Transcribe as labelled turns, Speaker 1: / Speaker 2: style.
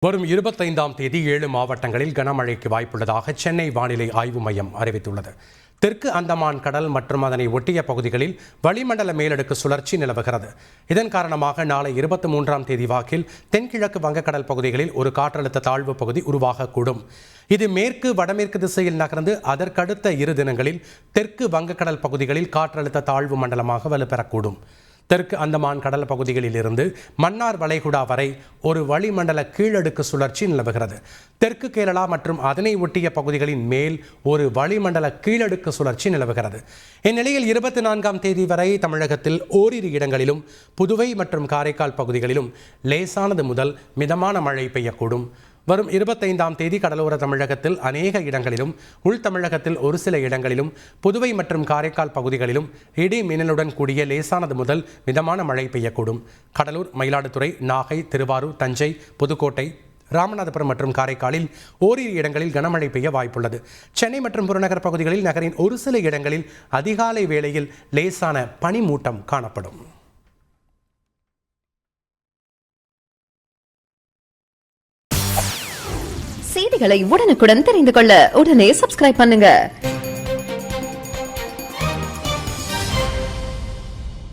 Speaker 1: வரும் 25ஆம் தேதி 7 மாவட்டங்களில் கனமழைக்கு வாய்ப்புள்ளதாக சென்னை வானிலை ஆய்வு மையம் அறிவித்துள்ளது. தெற்கு அந்தமான் கடல் மற்றும் அதனை ஒட்டிய பகுதிகளில் வளிமண்டல மேலடுக்கு சுழற்சி நிலவுகிறது. இதன் காரணமாக நாளை 23ஆம் தேதி வாக்கில் தென்கிழக்கு வங்கக்கடல் பகுதிகளில் ஒரு காற்றழுத்த தாழ்வு பகுதி உருவாகக்கூடும். இது மேற்கு வடமேற்கு திசையில் நகர்ந்து அதற்கடுத்த 2 தினங்களில் தெற்கு வங்கக்கடல் பகுதிகளில் காற்றழுத்த தாழ்வு மண்டலமாக வலுப்பெறக்கூடும். தெற்கு அந்தமான் கடல் பகுதிகளில் இருந்து மன்னார் வளைகுடா வரை ஒரு வளிமண்டல கீழடுக்கு சுழற்சி நிலவுகிறது. தெற்கு கேரளா மற்றும் அதனை ஒட்டிய பகுதிகளின் மேல் ஒரு வளிமண்டல கீழடுக்கு சுழற்சி நிலவுகிறது. இந்நிலையில் 24ஆம் தேதி வரை தமிழகத்தில் ஓரிரு இடங்களிலும் புதுவை மற்றும் காரைக்கால் பகுதிகளிலும் லேசானது முதல் மிதமான மழை பெய்யக்கூடும். வரும் 25ஆம் தேதி கடலோர தமிழகத்தில் அநேக இடங்களிலும், உள் தமிழகத்தில் ஒரு சில இடங்களிலும், புதுவை மற்றும் காரைக்கால் பகுதிகளிலும் இடி மின்னலுடன் கூடிய லேசானது முதல் மிதமான மழை பெய்யக்கூடும். கடலூர், மயிலாடுதுறை, நாகை, திருவாரூர், தஞ்சை, புதுக்கோட்டை, ராமநாதபுரம் மற்றும் காரைக்காலில் ஓரிரு இடங்களில் கனமழை பெய்ய வாய்ப்புள்ளது. சென்னை மற்றும் புறநகர் பகுதிகளில் நகரின் ஒரு சில இடங்களில் அதிகாலை வேளையில் லேசான பனிமூட்டம் காணப்படும்.
Speaker 2: செய்திகளை உடனுக்குடன் தெரிந்து கொள்ள உடனே சப்ஸ்கிரைப் பண்ணுங்க.